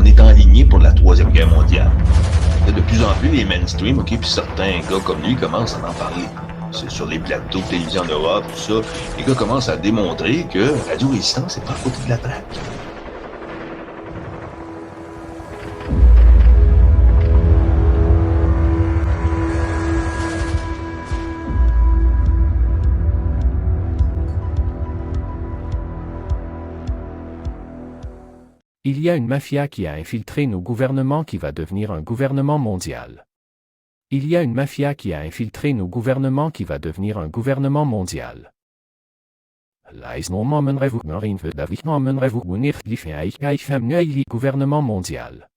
est enligné pour la Troisième Guerre mondiale. Là, de plus en plus, les mainstream, OK, puis certains gars comme lui commencent à en parler. C'est sur les plateaux de télévision en Europe, tout ça. Les gars commencent à démontrer que Radio Résistance n'est pas à côté de la traque. Il y a une mafia qui a infiltré nos gouvernements qui va devenir un gouvernement mondial. Il y a une mafia qui a infiltré nos gouvernements qui va devenir un gouvernement mondial. Gouvernement mondial.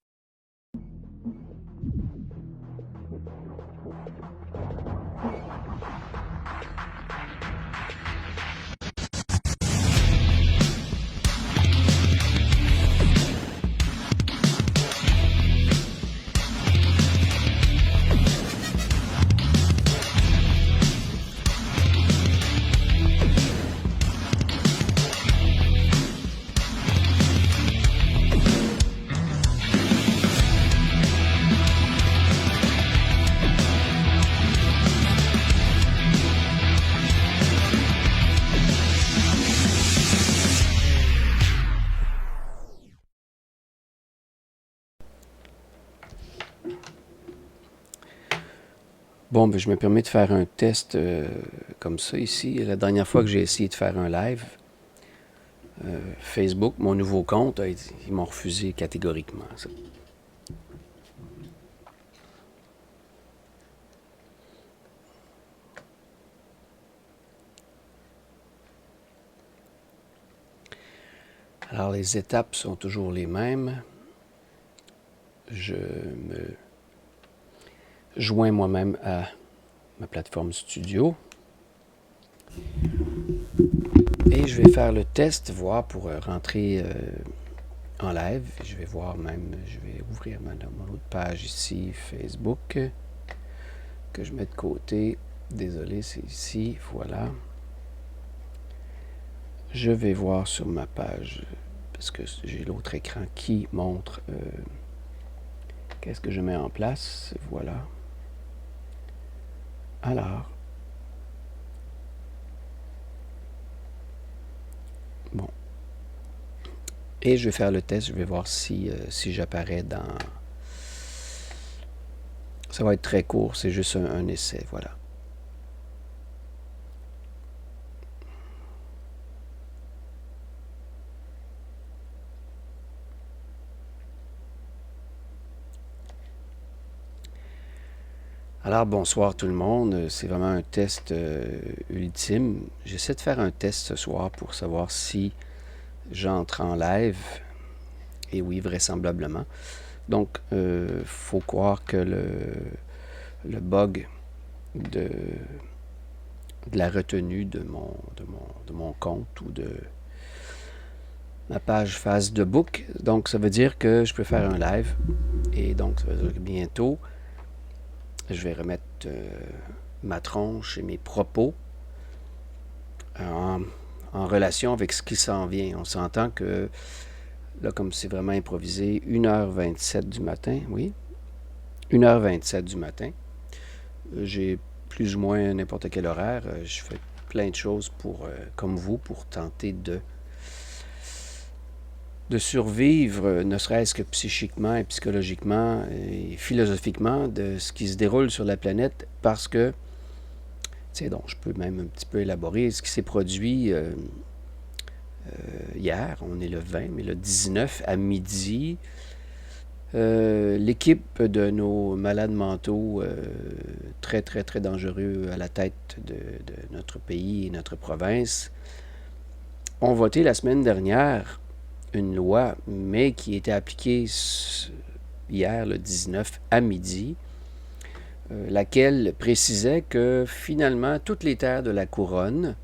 Bon, ben, je me permets de faire un test comme ça ici. La dernière fois que j'ai essayé de faire un live, Facebook, mon nouveau compte, ils m'ont refusé catégoriquement ça. Alors, les étapes sont toujours les mêmes. Je me joins moi-même à ma plateforme studio. Et je vais faire le test, voir pour rentrer en live. Je vais voir même, je vais ouvrir mon autre page ici, Facebook, que je mets de côté. Désolé, c'est ici, voilà. Je vais voir sur ma page, parce que j'ai l'autre écran qui montre qu'est-ce que je mets en place. Voilà. Alors, bon. Et je vais faire le test, je vais voir si j'apparais dans... Ça va être très court, c'est juste un essai, voilà. Alors, bonsoir tout le monde. C'est vraiment un test ultime. J'essaie de faire un test ce soir pour savoir si j'entre en live. Et oui, vraisemblablement. Donc, faut croire que le bug de la retenue de mon compte ou de ma page phase de book. Donc, ça veut dire que je peux faire un live. Et donc, ça veut dire que bientôt, je vais remettre ma tronche et mes propos en relation avec ce qui s'en vient. On s'entend que, là, comme c'est vraiment improvisé, 1h27 du matin, oui, 1h27 du matin, j'ai plus ou moins n'importe quel horaire. Je fais plein de choses pour, comme vous, pour tenter de survivre, ne serait-ce que psychiquement et psychologiquement et philosophiquement, de ce qui se déroule sur la planète, parce que, tu sais, donc je peux même un petit peu élaborer ce qui s'est produit hier, on est le 20, mais le 19 à midi, l'équipe de nos malades mentaux très, très, très dangereux à la tête de notre pays et notre province ont voté la semaine dernière une loi, mais qui était appliquée hier, le 19, à midi, laquelle précisait que finalement, toutes les terres de la couronne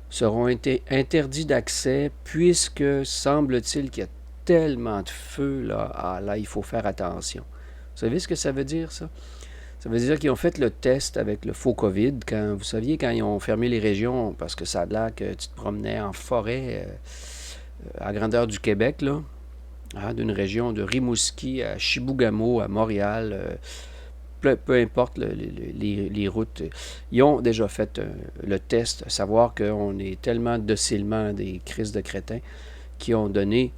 seront interdites d'accès, puisque semble-t-il qu'il y a tellement de feu, là, il faut faire attention. Vous savez ce que ça veut dire, ça? Ça veut dire qu'ils ont fait le test avec le faux COVID, vous saviez, quand ils ont fermé les régions, parce que ça a l'air que tu te promenais en forêt... à grandeur du Québec, là, hein, d'une région de Rimouski à Chibougamau, à Montréal, peu importe les routes, ils ont déjà fait le test, savoir qu'on est tellement docilement des crises de crétins qui ont donné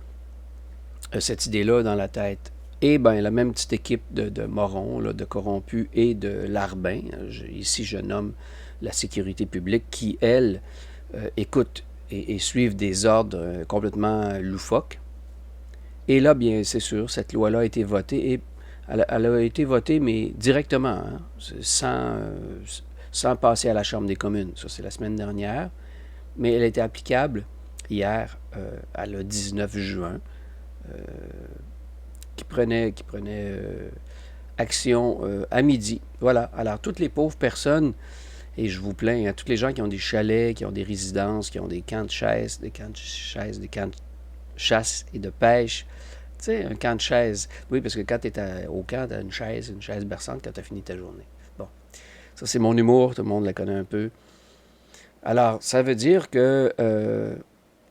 cette idée-là dans la tête. Et bien, la même petite équipe de morons, là, de corrompus et de larbins, ici je nomme la sécurité publique, qui, elle, écoute et suivent des ordres complètement loufoques. Et là, bien, c'est sûr, cette loi-là a été votée, et elle a été votée, mais directement, hein, sans passer à la Chambre des communes. Ça, c'est la semaine dernière. Mais elle a été applicable hier, à le 19 juin, qui prenait action à midi. Voilà. Alors, toutes les pauvres personnes, et je vous plains, hein, tous les gens qui ont des chalets, qui ont des résidences, qui ont des camps de chasse, des camps de chasse et de pêche. Tu sais, un camp de chaise. Oui, parce que quand tu es au camp, tu as une chaise berçante quand tu as fini ta journée. Bon, ça c'est mon humour, tout le monde la connaît un peu. Alors, ça veut dire que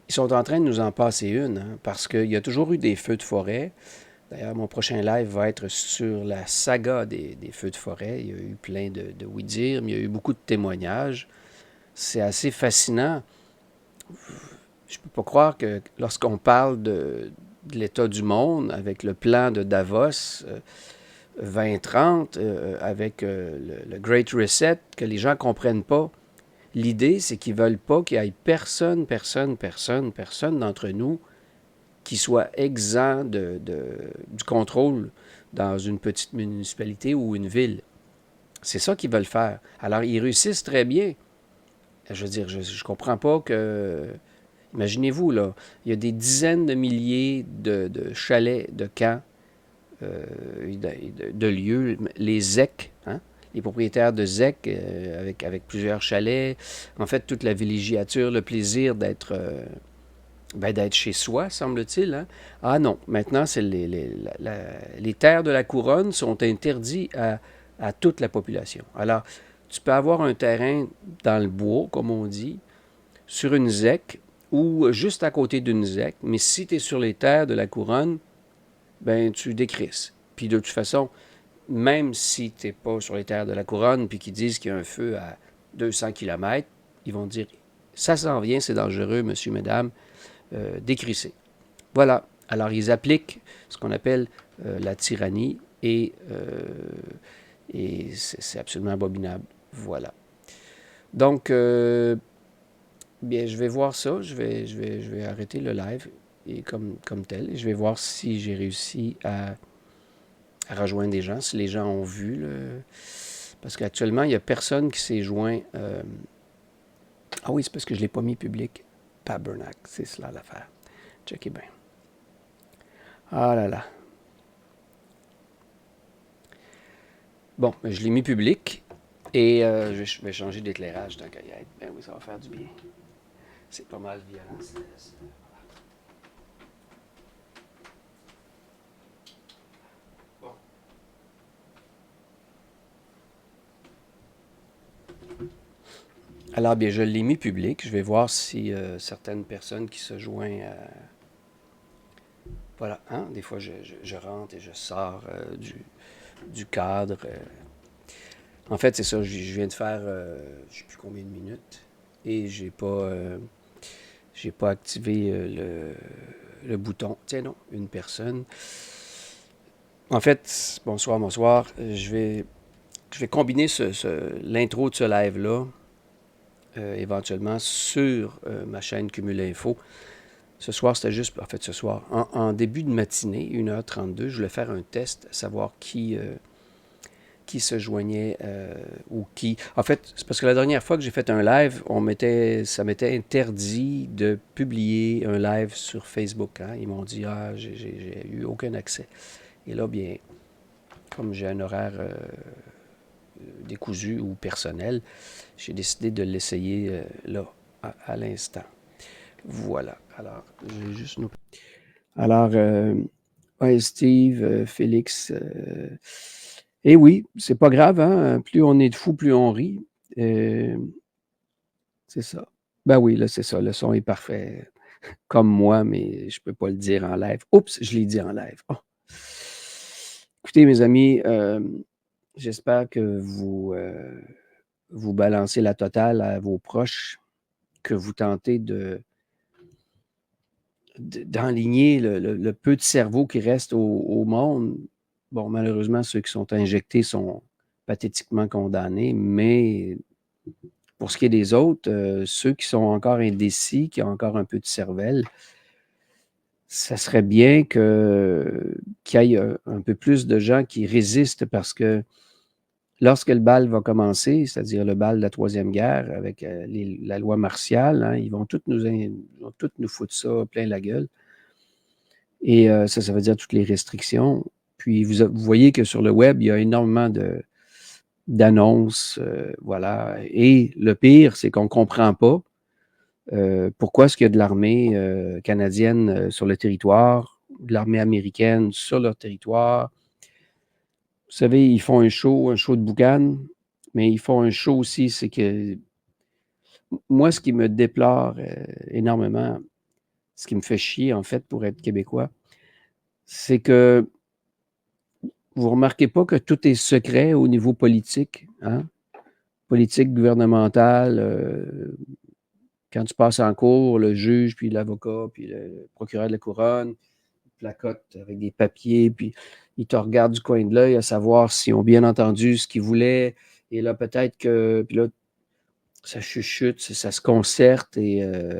ils sont en train de nous en passer une, hein, parce qu'il y a toujours eu des feux de forêt. D'ailleurs, mon prochain live va être sur la saga des feux de forêt. Il y a eu plein de oui-dire, mais il y a eu beaucoup de témoignages. C'est assez fascinant. Je ne peux pas croire que lorsqu'on parle de l'état du monde avec le plan de Davos 2030, avec le Great Reset, que les gens ne comprennent pas. L'idée, c'est qu'ils ne veulent pas qu'il y ait personne d'entre nous qui soit exempt du contrôle dans une petite municipalité ou une ville. C'est ça qu'ils veulent faire. Alors, ils réussissent très bien. Je veux dire, je ne comprends pas que... Imaginez-vous, là, il y a des dizaines de milliers de chalets, de camps, de lieux, les ZEC, hein? Les propriétaires de ZEC, avec plusieurs chalets, en fait, toute la villégiature, le plaisir d'être chez soi, semble-t-il. Hein? Ah non, maintenant, c'est les terres de la couronne sont interdites à toute la population. Alors, tu peux avoir un terrain dans le bois, comme on dit, sur une ZEC, ou juste à côté d'une ZEC, mais si tu es sur les terres de la couronne, ben tu décrisses. Puis de toute façon, même si tu n'es pas sur les terres de la couronne, puis qu'ils disent qu'il y a un feu à 200 km, ils vont dire, ça s'en vient, c'est dangereux, monsieur, mesdames, décrisser. Voilà. Alors, ils appliquent ce qu'on appelle la tyrannie, et c'est absolument abominable. Voilà. Donc, bien, je vais voir ça. Je vais arrêter le live et comme tel. Et je vais voir si j'ai réussi à rejoindre des gens, si les gens ont vu. Parce qu'actuellement, il n'y a personne qui s'est joint. Ah oui, c'est parce que je ne l'ai pas mis public. Tabernacle, c'est cela l'affaire. Checkez bien. Ah là là. Bon, je l'ai mis public. Et je vais changer d'éclairage tant qu'à y être. Ben oui, ça va faire du bien. C'est pas mal violent. Bon. Alors, bien, je l'ai mis public. Je vais voir si certaines personnes qui se joignent à... Voilà, hein? Des fois, je rentre et je sors du cadre. En fait, c'est ça, je viens de faire, je ne sais plus combien de minutes, et j'ai pas activé le bouton. Tiens, non, une personne. En fait, bonsoir. Je vais combiner l'intro de ce live-là, éventuellement, sur ma chaîne Cumul Info. Ce soir, c'était juste, en fait, ce soir, en début de matinée, 1h32, je voulais faire un test, savoir qui se joignait ou qui... En fait, c'est parce que la dernière fois que j'ai fait un live, ça m'était interdit de publier un live sur Facebook. Hein? Ils m'ont dit, j'ai eu aucun accès. Et là, bien, comme j'ai un horaire décousu ou personnel, j'ai décidé de l'essayer là, à l'instant. Voilà. Alors, j'ai juste... Alors, ouais, Steve, Félix... Et oui, c'est pas grave, hein? Plus on est de fous, plus on rit. C'est ça. Ben oui, là, c'est ça. Le son est parfait. comme moi, mais je ne peux pas le dire en live. Oups, je l'ai dit en live. Oh. Écoutez, mes amis, j'espère que vous balancez la totale à vos proches, que vous tentez d'enligner le peu de cerveau qui reste au monde. Bon, malheureusement, ceux qui sont injectés sont pathétiquement condamnés, mais pour ce qui est des autres, ceux qui sont encore indécis, qui ont encore un peu de cervelle, ça serait bien qu'il y ait un peu plus de gens qui résistent parce que lorsque le bal va commencer, c'est-à-dire le bal de la Troisième Guerre avec la loi martiale, hein, ils vont tous nous foutre ça plein la gueule. Et ça veut dire toutes les restrictions. Puis vous voyez que sur le web, il y a énormément d'annonces, voilà. Et le pire, c'est qu'on ne comprend pas pourquoi est-ce qu'il y a de l'armée canadienne sur le territoire, de l'armée américaine sur leur territoire. Vous savez, ils font un show de boucan, mais ils font un show aussi, c'est que moi, ce qui me déplore énormément, ce qui me fait chier, en fait, pour être québécois, c'est que vous ne remarquez pas que tout est secret au niveau politique, hein? Politique gouvernementale, quand tu passes en cours, le juge, puis l'avocat, puis le procureur de la couronne, placote avec des papiers, puis ils te regardent du coin de l'œil à savoir s'ils ont bien entendu ce qu'ils voulaient. Et là, peut-être que, puis là, ça chuchote, ça se concerte et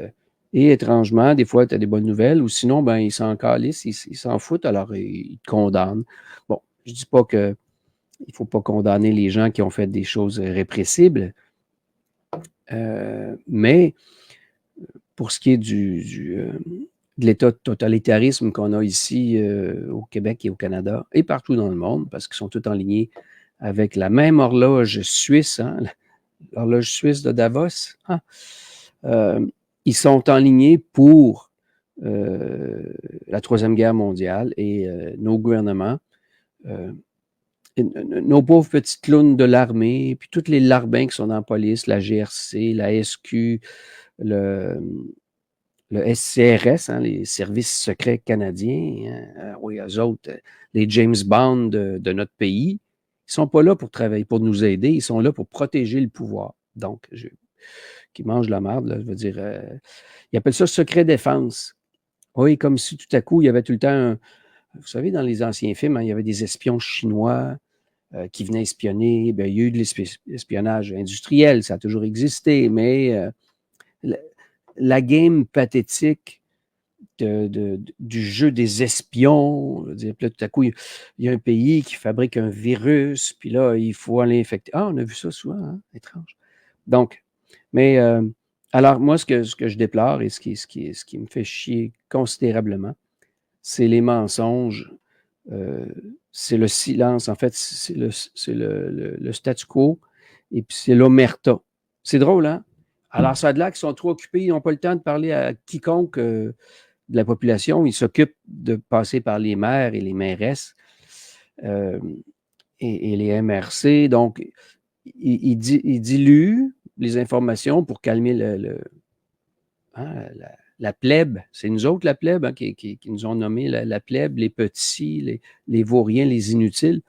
étrangement, des fois, tu as des bonnes nouvelles ou sinon, ben, ils s'en calissent, ils s'en foutent, alors ils te condamnent. Bon, je ne dis pas qu'il ne faut pas condamner les gens qui ont fait des choses répressibles, mais pour ce qui est de l'état de totalitarisme qu'on a ici au Québec et au Canada et partout dans le monde, parce qu'ils sont tous en ligne avec la même horloge suisse, hein, l'horloge suisse de Davos, hein, ils sont enlignés pour la Troisième Guerre mondiale et nos gouvernements, nos pauvres petites clowns de l'armée, puis tous les larbins qui sont dans la police, la GRC, la SQ, le SCRS, hein, les services secrets canadiens, hein, oui, eux autres, les James Bond de notre pays, ils ne sont pas là pour travailler, pour nous aider, ils sont là pour protéger le pouvoir. Donc, qui mangent la merde, là, je veux dire, ils appellent ça secret défense. Oui, comme si tout à coup, il y avait tout le temps, vous savez, dans les anciens films, hein, il y avait des espions chinois qui venaient espionner. Bien, il y a eu de l'espionnage industriel, ça a toujours existé, mais la game pathétique du jeu des espions. Je veux dire, puis là, tout à coup, il y a un pays qui fabrique un virus, puis là, il faut aller infecter. Ah, on a vu ça souvent, hein? Étrange. Donc, mais alors, moi, ce que je déplore et ce qui me fait chier considérablement, c'est les mensonges, c'est le silence, en fait, c'est le statu quo et puis c'est l'omerta. C'est drôle, hein? Alors, ça a de là qu'ils sont trop occupés, ils n'ont pas le temps de parler à quiconque de la population. Ils s'occupent de passer par les maires et les mairesses et les MRC. Donc, ils diluent les informations pour calmer la plèbe. C'est nous autres, la plèbe, hein, qui nous ont nommé la plèbe, les petits, les vauriens, les inutiles.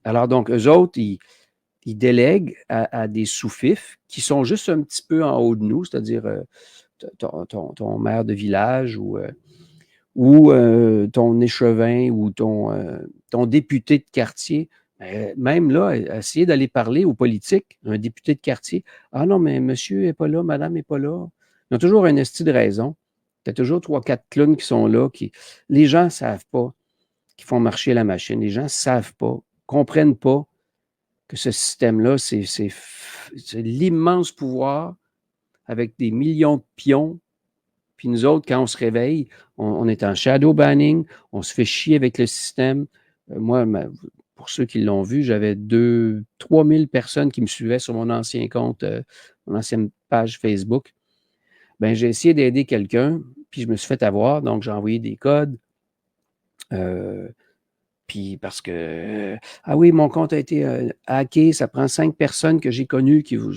Alors, donc, eux autres, ils délèguent à des sous-fifs qui sont juste un petit peu en haut de nous, c'est-à-dire ton maire de village ou ton échevin ou ton député de quartier. Même là, essayer d'aller parler aux politiques, un député de quartier. Ah non, mais monsieur n'est pas là, madame n'est pas là. Ils ont toujours un esti de raison. Tu as toujours 3-4 clowns qui sont là. Les gens ne savent pas qu'ils font marcher la machine. Les gens ne savent pas, comprennent pas que ce système-là, c'est l'immense pouvoir avec des millions de pions. Puis nous autres, quand on se réveille, on est en shadow banning, on se fait chier avec le système. Moi, pour ceux qui l'ont vu, j'avais 3 000 personnes qui me suivaient sur mon ancien compte, mon ancienne page Facebook. Ben, j'ai essayé d'aider quelqu'un, puis je me suis fait avoir, donc j'ai envoyé des codes. Puis parce que, ah oui, mon compte a été hacké, ça prend 5 personnes que j'ai connues qui vous.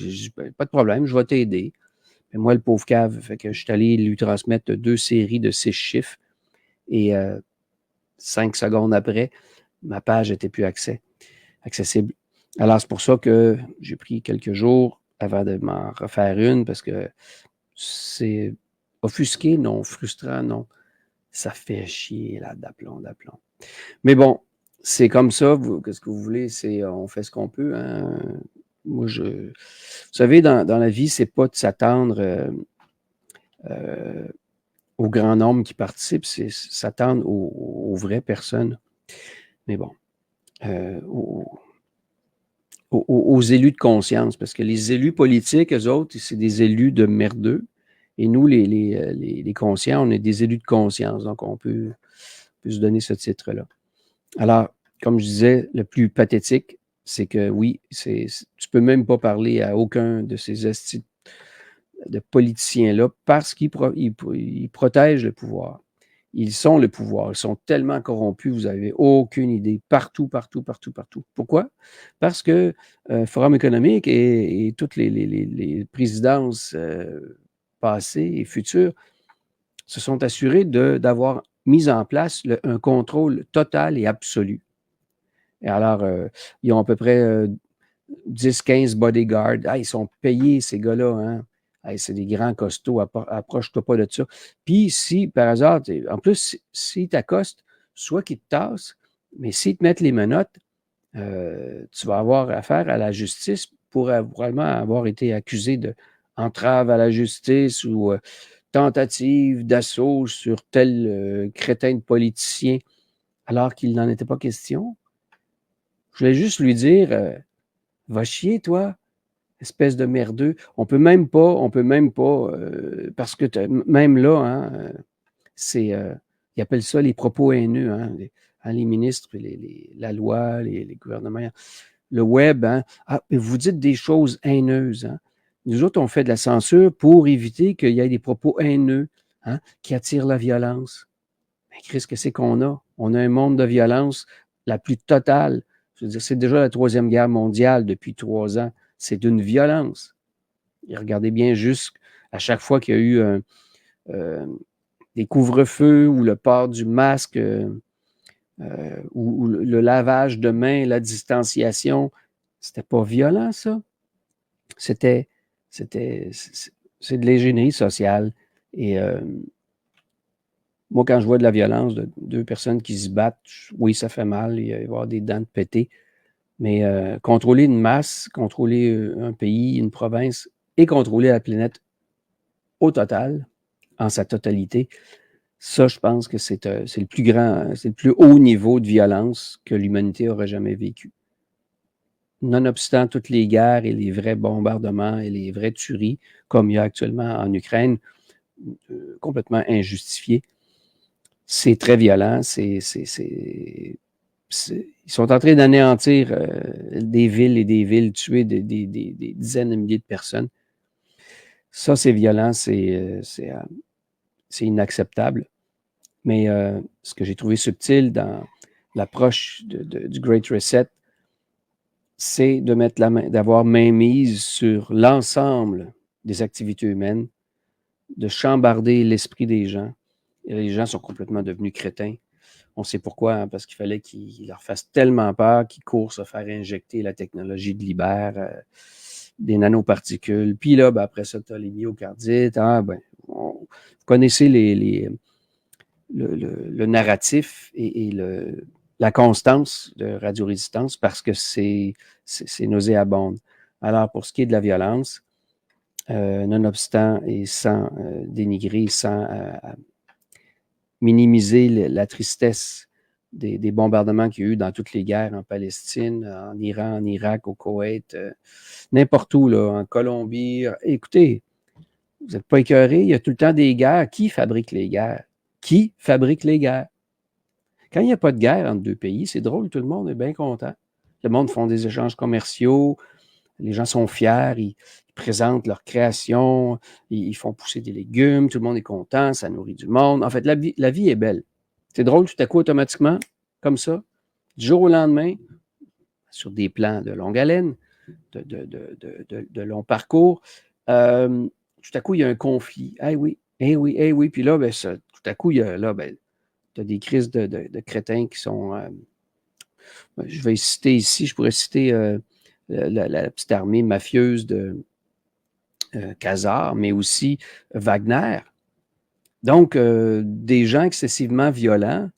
Pas de problème, je vais t'aider. Mais moi, le pauvre cave, fait que je suis allé lui transmettre 2 séries de 6 chiffres et 5 secondes après, ma page n'était plus accessible. Alors, c'est pour ça que j'ai pris quelques jours avant de m'en refaire une parce que c'est offusqué, non, frustrant, non. Ça fait chier, là, d'aplomb. Mais bon, c'est comme ça, qu'est-ce que vous voulez, on fait ce qu'on peut, hein. Moi, vous savez, dans la vie, c'est pas de s'attendre au grand nombre qui participent, c'est s'attendre aux vraies personnes. Mais bon, aux élus de conscience, parce que les élus politiques, eux autres, c'est des élus de merdeux. Et nous, les conscients, on est des élus de conscience. Donc, on peut se donner ce titre-là. Alors, comme je disais, le plus pathétique, c'est que oui, tu peux même pas parler à aucun de ces de politiciens-là parce qu'ils protègent le pouvoir. Ils sont le pouvoir. Ils sont tellement corrompus, vous n'avez aucune idée. Partout. Pourquoi? Parce que Forum économique et toutes les présidences passées et futures se sont assurées d'avoir mis en place un contrôle total et absolu. Et alors, ils ont à peu près 10-15 bodyguards. Ah, ils sont payés, ces gars-là. Hein? Ah, c'est des grands costauds. Approche-toi pas de ça. Puis, si, par hasard, en plus, s'ils t'accostent, soit qu'ils te tassent, mais s'ils te mettent les menottes, tu vas avoir affaire à la justice pour probablement avoir été accusé d'entrave à la justice ou tentative d'assaut sur tel crétin de politicien, alors qu'il n'en était pas question. Je voulais juste lui dire, va chier, toi, espèce de merdeux. On peut même pas, parce que même là, hein, ils appellent ça les propos haineux, hein, les ministres, la loi, les gouvernements, le web, hein. Ah, vous dites des choses haineuses, hein. Nous autres, on fait de la censure pour éviter qu'il y ait des propos haineux, hein, qui attirent la violence. Mais qu'est-ce que c'est qu'on a? On a un monde de violence la plus totale. Je veux dire, c'est déjà la 3e guerre mondiale depuis 3 ans. C'est d'une violence. Et regardez bien juste à chaque fois qu'il y a eu des couvre-feux ou le port du masque ou le lavage de mains, la distanciation, c'était pas violent, ça. C'est de l'ingénierie sociale. Et moi, quand je vois de la violence, de 2 personnes qui se battent, oui, ça fait mal, il va y avoir des dents de pété. Mais contrôler une masse, contrôler un pays, une province et contrôler la planète au total, en sa totalité, ça, je pense que c'est le plus grand, c'est le plus haut niveau de violence que l'humanité aurait jamais vécu. Nonobstant toutes les guerres et les vrais bombardements et les vraies tueries, comme il y a actuellement en Ukraine, complètement injustifiées, c'est très violent, ils sont en train d'anéantir des villes et des villes, tuer des dizaines de milliers de personnes. Ça, c'est violent, c'est inacceptable. Mais ce que j'ai trouvé subtil dans l'approche du Great Reset, c'est de d'avoir mainmise sur l'ensemble des activités humaines, de chambarder l'esprit des gens. Et les gens sont complètement devenus crétins. On sait pourquoi, hein, parce qu'il fallait qu'ils leur fassent tellement peur qu'ils courent se faire injecter la technologie de l'Iber, des nanoparticules. Puis là, ben, après ça, tu as les myocardites. Ah, ben, vous connaissez le narratif et la constance de radiorésistance parce que c'est nauséabond. Alors, pour ce qui est de la violence, nonobstant et sans dénigrer, sans minimiser la tristesse des bombardements qu'il y a eu dans toutes les guerres en Palestine, en Iran, en Irak, au Koweït, n'importe où, là, en Colombie. Écoutez, vous n'êtes pas écœurés, il y a tout le temps des guerres. Qui fabrique les guerres? Qui fabrique les guerres? Quand il n'y a pas de guerre entre 2 pays, c'est drôle, tout le monde est bien content. Le monde font des échanges commerciaux, les gens sont fiers, ils présentent leur création, ils font pousser des légumes, tout le monde est content, ça nourrit du monde. En fait, la vie est belle. C'est drôle, tout à coup, automatiquement, comme ça, du jour au lendemain, sur des plans de longue haleine, de long parcours, tout tout à coup, il y a un conflit. Eh oui, eh oui, eh oui. Puis là, ben, ça, tout à coup, il y a, là, ben, tu as des crises de crétins qui sont... je vais citer ici, je pourrais citer la petite armée mafieuse de Khazar, mais aussi Wagner. Donc, des gens excessivement violents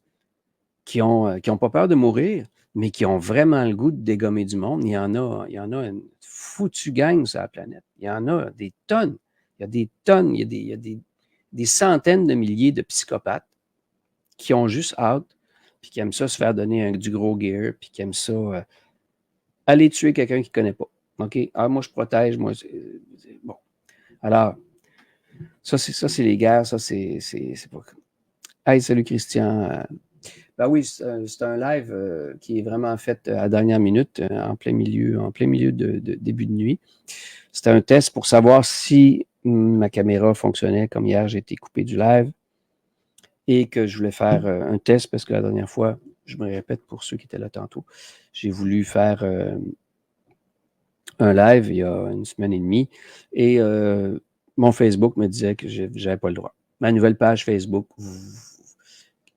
qui ont pas peur de mourir, mais qui ont vraiment le goût de dégommer du monde. Il y en a une foutue gang sur la planète. Il y en a des tonnes. Il y a des tonnes, il y a des centaines de milliers de psychopathes qui ont juste hâte, puis qui aiment ça se faire donner du gros gear, puis qui aiment ça aller tuer quelqu'un qu'ils ne connaissent pas. OK? Ah, moi, je protège, moi, bon. Alors, ça, c'est les guerres, ça, c'est pas... Hey, salut Christian. Ben oui, c'est un live qui est vraiment fait à la dernière minute, en plein milieu de début de nuit. C'était un test pour savoir si ma caméra fonctionnait. Comme hier, j'ai été coupé du live et que je voulais faire un test parce que la dernière fois, je me répète pour ceux qui étaient là tantôt, j'ai voulu faire un live il y a une semaine et demie et mon Facebook me disait que je n'avais pas le droit. Ma nouvelle page Facebook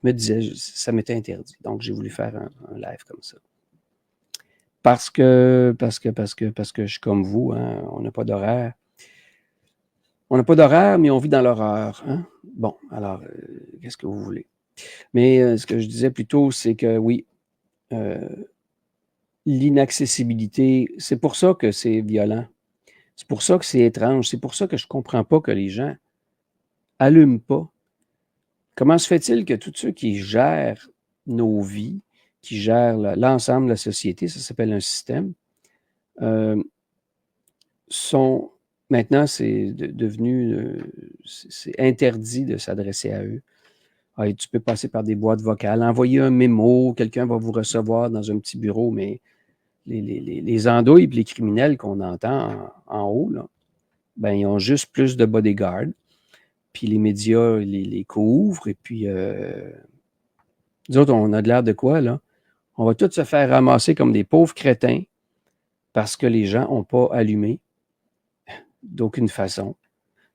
me disait, ça m'était interdit. Donc, j'ai voulu faire un live comme ça. Parce que je suis comme vous, hein, on n'a pas d'horaire. On n'a pas d'horaire, mais on vit dans l'horreur. Hein? Bon, alors, qu'est-ce que vous voulez? Mais ce que je disais plus tôt, c'est que oui, l'inaccessibilité, c'est pour ça que c'est violent. C'est pour ça que c'est étrange. C'est pour ça que je ne comprends pas que les gens n'allument pas. Comment se fait-il que tous ceux qui gèrent nos vies, qui gèrent l'ensemble de la société, ça s'appelle un système, sont... Maintenant, c'est devenu... c'est interdit de s'adresser à eux. Ah, tu peux passer par des boîtes vocales, envoyer un mémo, quelqu'un va vous recevoir dans un petit bureau, mais les andouilles et les criminels qu'on entend en haut, là, ben, ils ont juste plus de bodyguards. Puis les médias les couvrent, et puis nous autres, on a de l'air de quoi, là? On va tous se faire ramasser comme des pauvres crétins parce que les gens n'ont pas allumé d'aucune façon.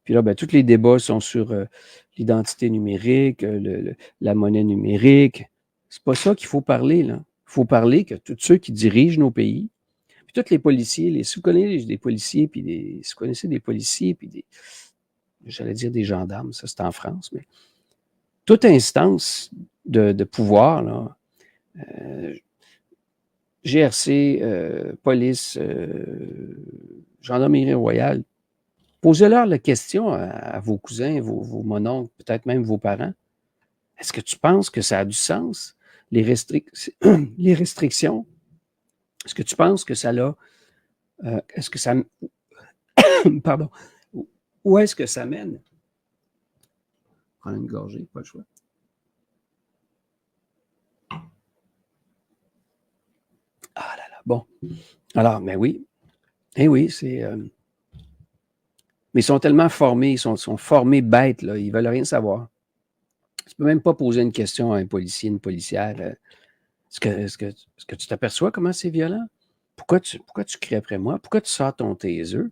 Puis là, ben, tous les débats sont sur l'identité numérique, la monnaie numérique. C'est pas ça qu'il faut parler, là. Il faut parler que tous ceux qui dirigent nos pays, puis tous les policiers, si vous connaissez des policiers, puis si vous connaissez des policiers, puis j'allais dire des gendarmes, ça c'est en France, mais toute instance de pouvoir, là, GRC, police, gendarmerie royale, posez-leur la question à vos cousins, vos mononcles, peut-être même vos parents. Est-ce que tu penses que ça a du sens, les restrictions? Est-ce que tu penses que ça l'a... est-ce que ça... Pardon. Où est-ce que ça mène? Prendre une gorgée, pas le choix. Ah là là, bon. Alors, mais oui. Eh oui, c'est... mais ils sont tellement formés, ils sont formés bêtes, là, ils ne veulent rien savoir. Tu ne peux même pas poser une question à un policier, une policière. Est-ce que tu t'aperçois comment c'est violent? Pourquoi tu cries après moi? Pourquoi tu sors ton taser?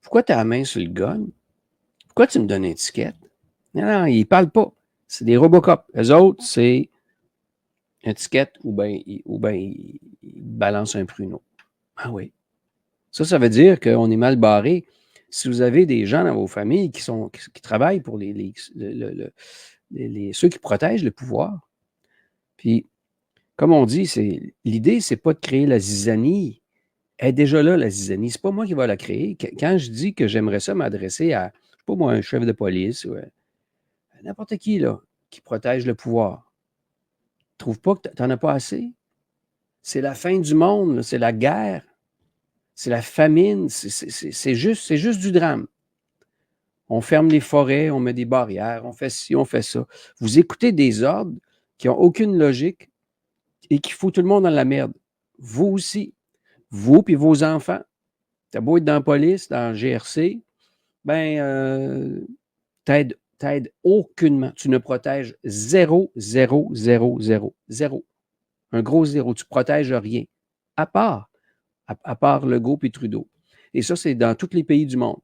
Pourquoi tu as la main sur le gun? Pourquoi tu me donnes une étiquette? Non, ils ne parlent pas. C'est des Robocop. Eux autres, c'est une étiquette ou bien ils balancent un pruneau. Ah oui. Ça veut dire qu'on est mal barré. Si vous avez des gens dans vos familles qui travaillent pour ceux qui protègent le pouvoir, puis, comme on dit, l'idée, c'est pas de créer la zizanie. Elle est déjà là, la zizanie. C'est pas moi qui va la créer. Quand je dis que j'aimerais ça m'adresser à, je sais pas moi, un chef de police ou n'importe qui, là, qui protège le pouvoir, trouve pas que t'en as pas assez? C'est la fin du monde, là, c'est la guerre, c'est la famine, c'est juste du drame. On ferme les forêts, on met des barrières, on fait ci, on fait ça. Vous écoutez des ordres qui n'ont aucune logique et qui foutent tout le monde dans la merde. Vous aussi. Vous et vos enfants. T'as beau être dans la police, dans le GRC, ben, t'aides aucunement. Tu ne protèges zéro. Un gros zéro. Tu ne protèges rien. À part Legault et Trudeau. Et ça, c'est dans tous les pays du monde.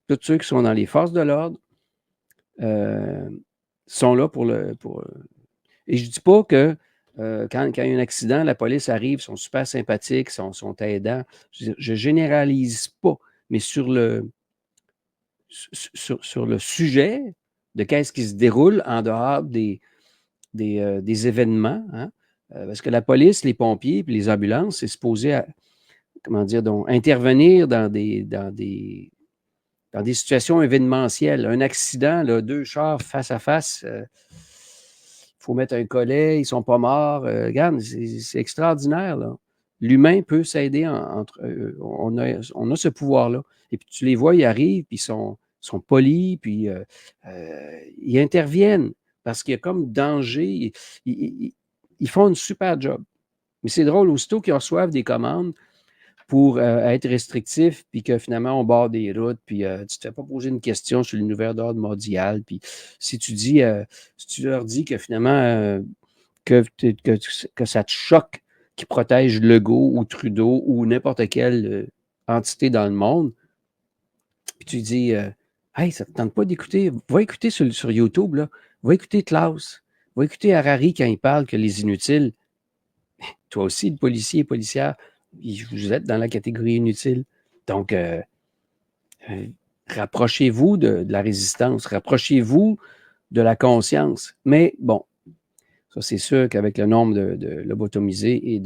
tous ceux qui sont dans les forces de l'ordre sont là pour et je ne dis pas que quand il y a un accident, la police arrive, sont super sympathiques, sont aidants. Je ne généralise pas, mais sur le sujet de qu'est-ce qui se déroule en dehors des événements, hein, parce que la police, les pompiers et les ambulances, c'est supposé intervenir dans des situations événementielles. Un accident, là, 2 chars face à face, il faut mettre un collet, ils ne sont pas morts. Regarde, c'est extraordinaire, là. L'humain peut s'aider entre on a ce pouvoir-là. Et puis tu les vois, ils arrivent, puis ils sont polis, puis ils interviennent parce qu'il y a comme danger. Ils font une super job. Mais c'est drôle, aussitôt qu'ils reçoivent des commandes pour être restrictifs, puis que finalement, on barre des routes, puis tu ne te fais pas poser une question sur le nouvel ordre mondial, puis si tu leur dis que finalement, que ça te choque qu'ils protègent Legault ou Trudeau ou n'importe quelle entité dans le monde, puis tu dis, hey, ça ne te tente pas d'écouter, va écouter sur YouTube, là, va écouter Klaus, va écouter Harari quand il parle que les inutiles, toi aussi, le policier et policière, vous êtes dans la catégorie inutile. Donc, rapprochez-vous de la résistance, rapprochez-vous de la conscience. Mais bon, ça c'est sûr qu'avec le nombre de lobotomisés et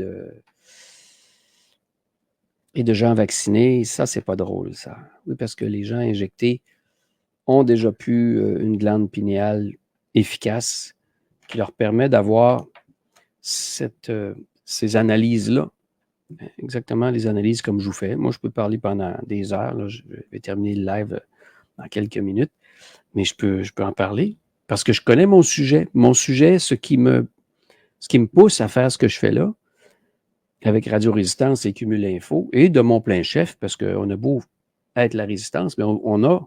de gens vaccinés, ça c'est pas drôle, ça. Oui, parce que les gens injectés ont déjà pu une glande pinéale efficace qui leur permet d'avoir ces analyses-là. Exactement les analyses comme je vous fais. Moi, je peux parler pendant des heures. Là. Je vais terminer le live dans quelques minutes, mais je peux en parler parce que je connais mon sujet. Mon sujet, ce qui me pousse à faire ce que je fais là, avec Radio Résistance et Cumul Info, et de mon plein chef, parce qu'on a beau être la résistance, mais on a,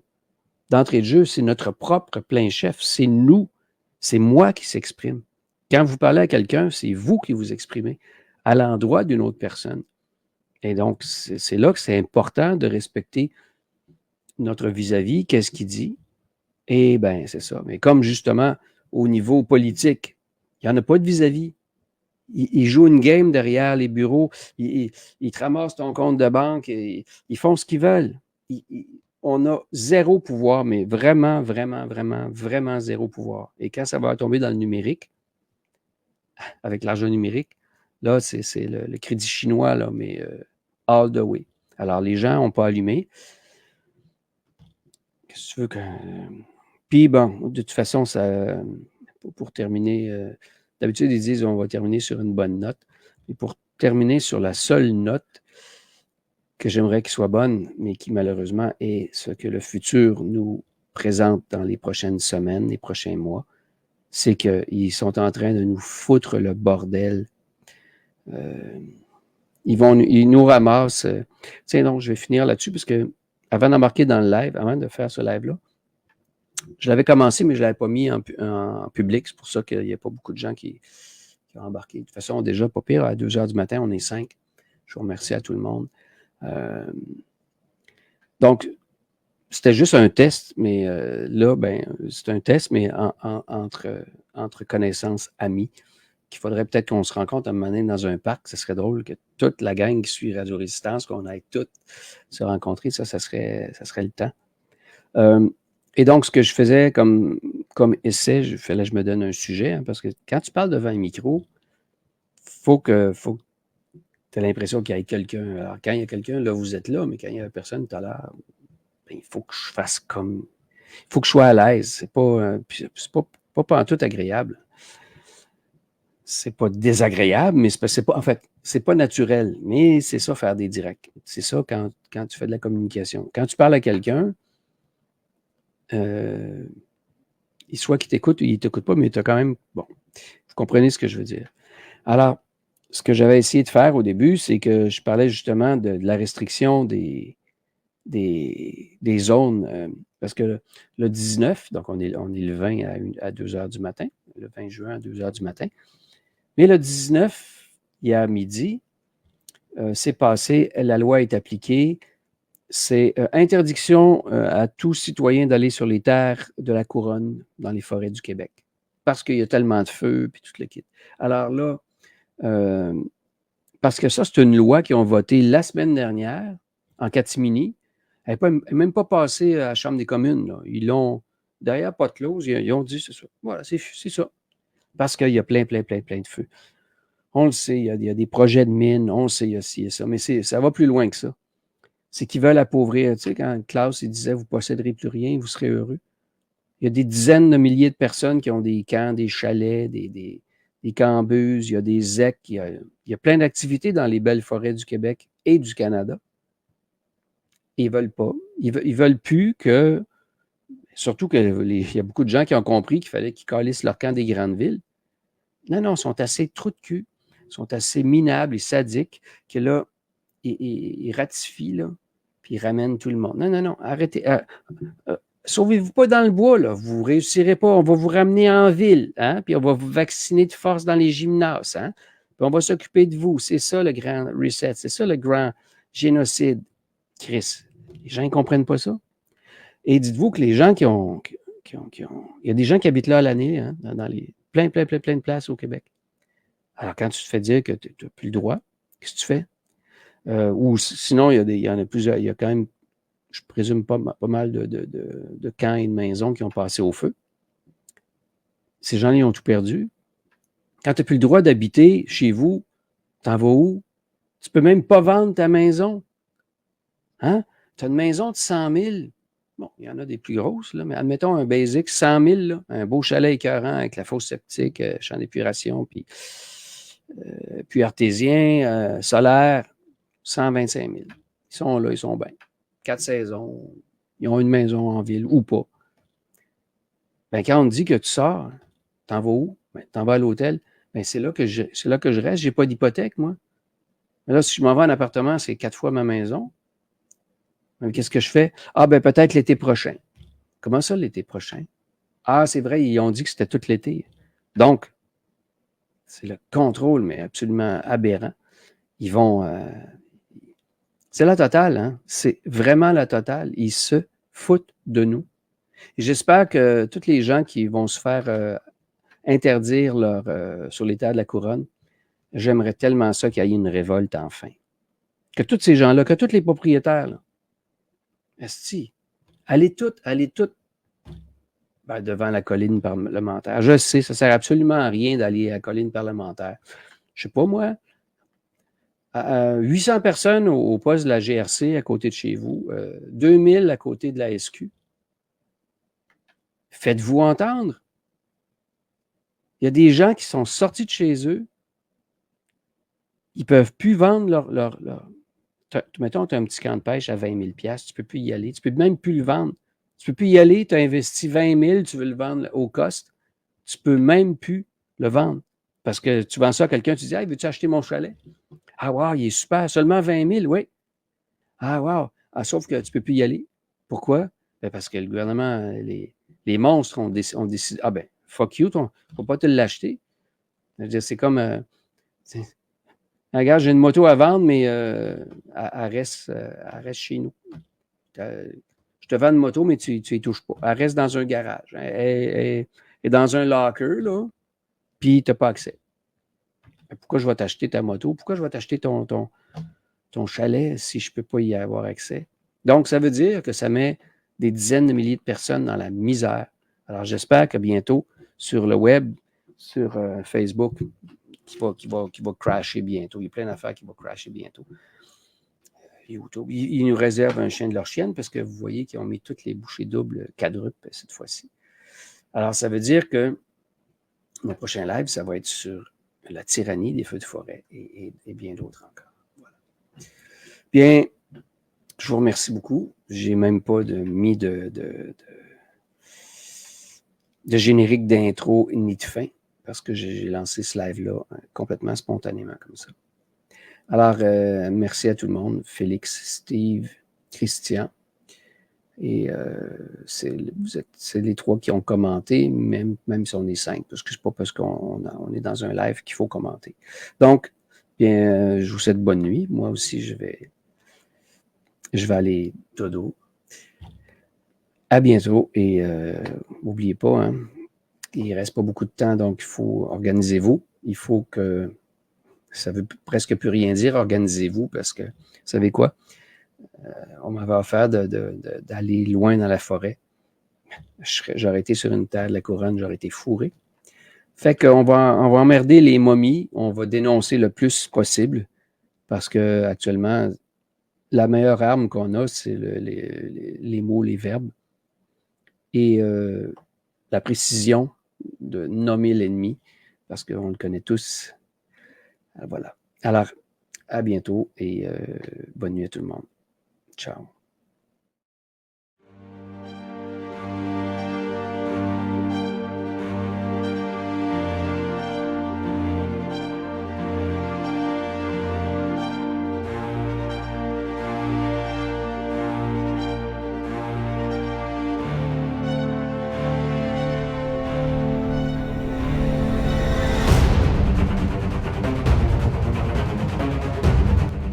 d'entrée de jeu, c'est notre propre plein chef. C'est nous, c'est moi qui s'exprime. Quand vous parlez à quelqu'un, c'est vous qui vous exprimez à l'endroit d'une autre personne. Et donc, c'est là que c'est important de respecter notre vis-à-vis, qu'est-ce qu'il dit. Et bien, c'est ça. Mais comme justement, au niveau politique, il n'y en a pas de vis-à-vis. Ils jouent une game derrière les bureaux, ils te ramassent ton compte de banque, ils font ce qu'ils veulent. On a zéro pouvoir, mais vraiment, vraiment, vraiment, vraiment zéro pouvoir. Et quand ça va tomber dans le numérique, avec l'argent numérique, là, c'est le crédit chinois, là, mais all the way. Alors, les gens n'ont pas allumé. Qu'est-ce que tu veux que... Puis, bon, de toute façon, ça, pour terminer, d'habitude, ils disent on va terminer sur une bonne note. Et pour terminer sur la seule note que j'aimerais qu'il soit bonne, mais qui malheureusement est ce que le futur nous présente dans les prochaines semaines, les prochains mois, c'est qu'ils sont en train de nous foutre le bordel. Ils nous ramassent. Tiens, donc, je vais finir là-dessus, parce que avant d'embarquer dans le live, avant de faire ce live-là, je l'avais commencé, mais je ne l'avais pas mis en public. C'est pour ça qu'il n'y a pas beaucoup de gens qui ont embarqué. De toute façon, déjà, pas pire, à 2 h du matin, on est 5. Je vous remercie à tout le monde. Donc, c'était juste un test, mais là, ben, c'est un test, mais entre connaissances, amis, qu'il faudrait peut-être qu'on se rencontre à un moment donné dans un parc. Ce serait drôle que toute la gang qui suit Radio Résistance, qu'on aille toutes se rencontrer. Ça serait le temps. Et donc, ce que je faisais comme essai, je me donne un sujet, hein, parce que quand tu parles devant un micro, faut que tu aies l'impression qu'il y ait quelqu'un. Alors, quand il y a quelqu'un, là, vous êtes là, mais quand il n'y a personne tout à l'heure, ben, il faut que je fasse comme... Il faut que je sois à l'aise. C'est pas tout agréable. C'est pas désagréable, mais c'est pas naturel. Mais c'est ça, faire des directs. C'est ça quand tu fais de la communication. Quand tu parles à quelqu'un, soit qu'il t'écoute ou il ne t'écoute pas, mais tu as quand même... Bon, vous comprenez ce que je veux dire. Alors, ce que j'avais essayé de faire au début, c'est que je parlais justement de la restriction des zones, parce que le 19, donc on est le 20 à 2 h du matin, le 20 juin à 2 h du matin, mais le 19, hier midi, c'est passé, la loi est appliquée, c'est interdiction à tout citoyen d'aller sur les terres de la couronne dans les forêts du Québec. Parce qu'il y a tellement de feu, puis tout le kit. Alors là, parce que ça, c'est une loi qu'ils ont votée la semaine dernière en catimini. Elle n'est même pas passée à la Chambre des communes. Là. Ils l'ont, derrière pas de clause, ils ont dit, c'est ça. Voilà, c'est ça. Parce qu'il y a plein de feux. On le sait, il y a des projets de mines, on le sait, il y a ci et ça, mais ça va plus loin que ça. C'est qu'ils veulent appauvrir. Tu sais, quand Klaus il disait, vous ne posséderez plus rien, vous serez heureux. Il y a des dizaines de milliers de personnes qui ont des camps, des chalets, des cambuses, il y a des ZEC, il y a plein d'activités dans les belles forêts du Québec et du Canada. Et ils ne veulent pas. Ils veulent plus que, surtout qu'il y a beaucoup de gens qui ont compris qu'il fallait qu'ils calissent leur camp des grandes villes. Non, ils sont assez trous de cul, ils sont assez minables et sadiques que là, ils ratifient, là, puis ils ramènent tout le monde. Non, arrêtez. Sauvez-vous pas dans le bois, là. Vous ne réussirez pas. On va vous ramener en ville, hein? Puis on va vous vacciner de force dans les gymnases, hein? Puis on va s'occuper de vous. C'est ça le grand reset. C'est ça le grand génocide, Chris. Les gens ne comprennent pas ça. Et dites-vous que les gens qui ont. Il y a des gens qui habitent là à l'année, hein, dans les plein de places au Québec. Alors, quand tu te fais dire que tu n'as plus le droit, qu'est-ce que tu fais? Ou sinon, il y en a plusieurs. Il y a quand même, je présume, pas mal de camps et de maisons qui ont passé au feu. Ces gens-là, ils ont tout perdu. Quand tu n'as plus le droit d'habiter chez vous, t'en vas où? Tu ne peux même pas vendre ta maison. Hein? Tu as une maison de 100 000. Bon, il y en a des plus grosses, là, mais admettons un basic, 100 000, là, un beau chalet écœurant avec la fosse septique, champ d'épuration, puis artésien, solaire, 125 000. Ils sont là, ils sont bien. 4 saisons, ils ont une maison en ville ou pas. Ben, quand on te dit que tu sors, t'en vas où? Ben, t'en vas à l'hôtel. Ben, c'est là que je reste. J'ai pas d'hypothèque, moi. Mais là, si je m'en vais en appartement, c'est 4 fois ma maison. Mais qu'est-ce que je fais? Ah, ben, peut-être l'été prochain. Comment ça, l'été prochain? Ah, c'est vrai, ils ont dit que c'était tout l'été. Donc, c'est le contrôle, mais absolument aberrant. Ils vont... c'est la totale, hein? C'est vraiment la totale. Ils se foutent de nous. Et j'espère que tous les gens qui vont se faire interdire sur les terres de la couronne, j'aimerais tellement ça qu'il y ait une révolte enfin. Que tous ces gens-là, que tous les propriétaires, là, esti, allez toutes devant la colline parlementaire. Je sais, ça ne sert absolument à rien d'aller à la colline parlementaire. Je ne sais pas, moi, 800 personnes au poste de la GRC à côté de chez vous, 2000 à côté de la SQ. Faites-vous entendre. Il y a des gens qui sont sortis de chez eux. Ils ne peuvent plus vendre leur... Mettons, tu as un petit camp de pêche à 20 000 $, tu ne peux plus y aller. Tu ne peux même plus le vendre. Tu ne peux plus y aller, tu as investi 20 000, tu veux le vendre au cost. Tu ne peux même plus le vendre. Parce que tu vends ça à quelqu'un, tu dis « Hey, veux-tu acheter mon chalet? » « Ah, wow, il est super. Seulement 20 000, oui. »« Ah, wow. Ah, sauf que tu ne peux plus y aller. » Pourquoi? Ben parce que le gouvernement, les monstres ont décidé « Ah ben, fuck you, il ne faut pas te l'acheter. » C'est comme... regarde, j'ai une moto à vendre, mais elle reste chez nous. Je te vends une moto, mais tu y touches pas. Elle reste dans un garage. Elle est dans un locker, là, puis tu n'as pas accès. Pourquoi je vais t'acheter ta moto? Pourquoi je vais t'acheter ton chalet si je ne peux pas y avoir accès? Donc, ça veut dire que ça met des dizaines de milliers de personnes dans la misère. Alors, j'espère que bientôt, sur le web, sur Facebook, qui va crasher bientôt. Il y a plein d'affaires qui vont crasher bientôt. YouTube. Ils nous réservent un chien de leur chienne parce que vous voyez qu'ils ont mis toutes les bouchées doubles quadruples cette fois-ci. Alors, ça veut dire que mon prochain live, ça va être sur la tyrannie des feux de forêt et bien d'autres encore. Voilà. Bien, je vous remercie beaucoup. J'ai même pas mis de générique d'intro ni de fin parce que j'ai lancé ce live-là complètement spontanément comme ça. Alors, merci à tout le monde. Félix, Steve, Christian. Et c'est les 3 qui ont commenté, même si on est 5, parce que c'est pas parce qu'on est dans un live qu'il faut commenter. Donc, bien, je vous souhaite bonne nuit. Moi aussi, je vais je vais aller dodo. À bientôt et n'oubliez pas, hein, il ne reste pas beaucoup de temps, donc il faut organisez-vous. Il faut que, ça ne veut presque plus rien dire, organisez-vous, parce que, vous savez quoi? On m'avait offert d'aller loin dans la forêt. J'aurais été sur une terre de la couronne, j'aurais été fourré. Fait qu'on va emmerder les momies, on va dénoncer le plus possible, parce que actuellement, la meilleure arme qu'on a, c'est les mots, les verbes, et la précision de nommer l'ennemi, parce qu'on le connaît tous. Voilà. Alors, à bientôt et bonne nuit à tout le monde. Ciao.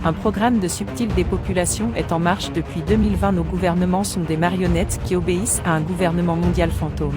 Un programme de subtil des populations est en marche depuis 2020. Nos gouvernements sont des marionnettes qui obéissent à un gouvernement mondial fantôme.